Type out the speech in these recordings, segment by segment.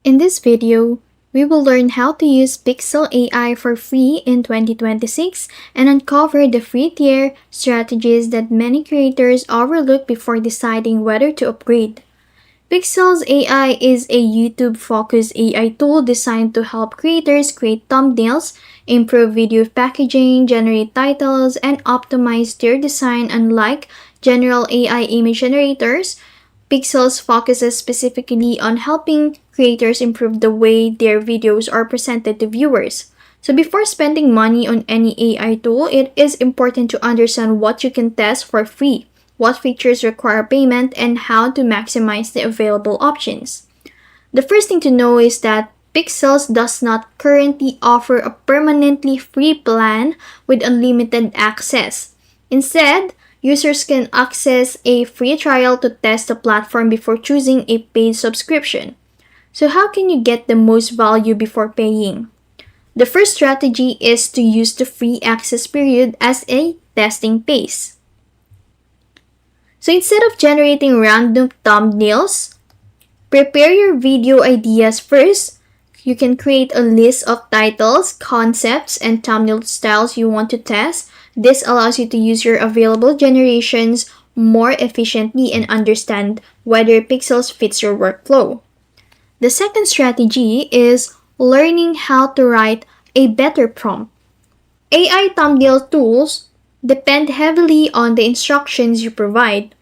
In this video, we will learn how to use Pixel AI for free in 2026 and uncover the free tier strategies that many creators overlook before deciding whether to upgrade. Pixels AI is a YouTube-focused AI tool designed to help creators create thumbnails, improve video packaging, generate titles, and optimize their design. Unlike general AI image generators, Pixels focuses specifically on helping creators improve the way their videos are presented to viewers. So before spending money on any AI tool, it is important to understand what you can test for free, what features require payment, and how to maximize the available options. The first thing to know is that Pixels does not currently offer a permanently free plan with unlimited access. Instead, users can access a free trial to test the platform before choosing a paid subscription. So how can you get the most value before paying? The first strategy is to use the free access period as a testing phase. So instead of generating random thumbnails, prepare your video ideas first. You can create a list of titles, concepts, and thumbnail styles you want to test. This allows you to use your available generations more efficiently and understand whether Pixels fits your workflow. The second strategy is learning how to write a better prompt. AI thumbnail tools depend heavily on the instructions you provide.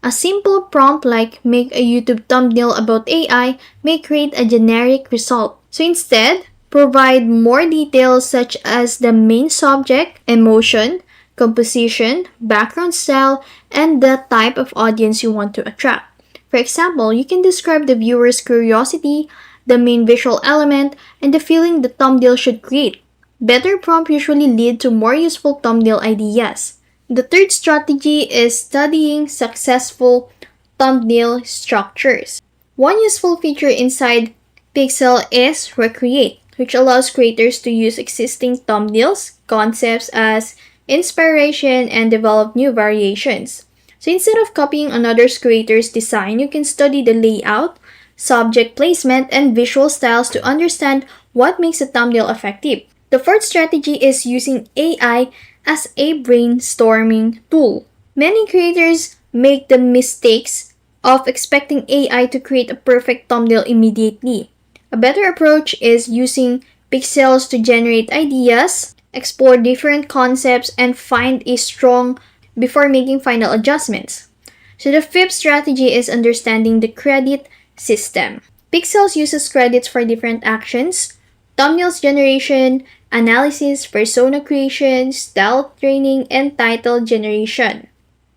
A simple prompt like "make a YouTube thumbnail about AI" may create a generic result. So instead, provide more details such as the main subject, emotion, composition, background style, and the type of audience you want to attract. For example, you can describe the viewer's curiosity, the main visual element, and the feeling the thumbnail should create. Better prompts usually lead to more useful thumbnail ideas. The third strategy is studying successful thumbnail structures. One useful feature inside Pixel is Recreate, which allows creators to use existing thumbnails, concepts as inspiration and develop new variations. So instead of copying another creator's design, you can study the layout, subject placement, and visual styles to understand what makes a thumbnail effective. The fourth strategy is using AI as a brainstorming tool. Many creators make the mistakes of expecting AI to create a perfect thumbnail immediately. A better approach is using Pixels to generate ideas, explore different concepts, and find a strong before making final adjustments. So the fifth strategy is understanding the credit system. Pixels uses credits for different actions: thumbnails generation, analysis, persona creation, style training, and title generation.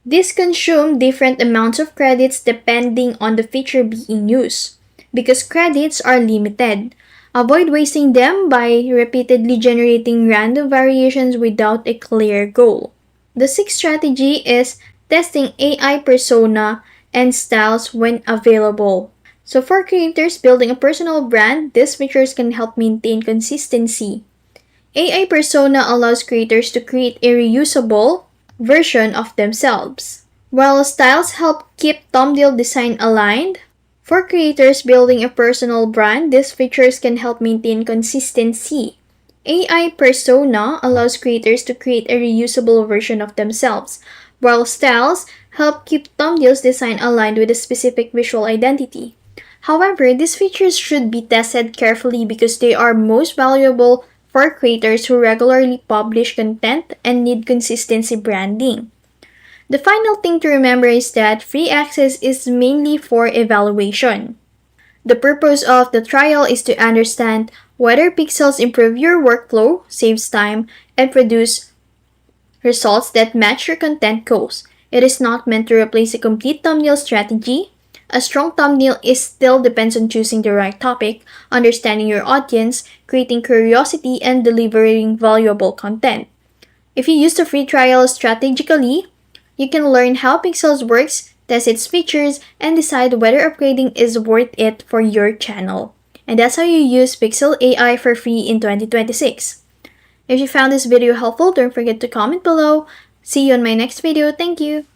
These consume different amounts of credits depending on the feature being used. Because credits are limited, avoid wasting them by repeatedly generating random variations without a clear goal. The sixth strategy is testing AI persona and styles when available. So for creators building a personal brand, these features can help maintain consistency. AI persona allows creators to create a reusable version of themselves, while styles help keep thumbnail design aligned. For creators building a personal brand, these features can help maintain consistency. AI persona allows creators to create a reusable version of themselves, while styles help keep thumbnails design aligned with a specific visual identity. However, these features should be tested carefully because they are most valuable for creators who regularly publish content and need consistency branding. The final thing to remember is that free access is mainly for evaluation. The purpose of the trial is to understand whether Pixels improve your workflow, saves time, and produce results that match your content goals. It is not meant to replace a complete thumbnail strategy. A strong thumbnail still depends on choosing the right topic, understanding your audience, creating curiosity, and delivering valuable content. If you use the free trial strategically, you can learn how Pixels works, test its features, and decide whether upgrading is worth it for your channel. And that's how you use Pixel AI for free in 2026. If you found this video helpful, don't forget to comment below. See you on my next video. Thank you!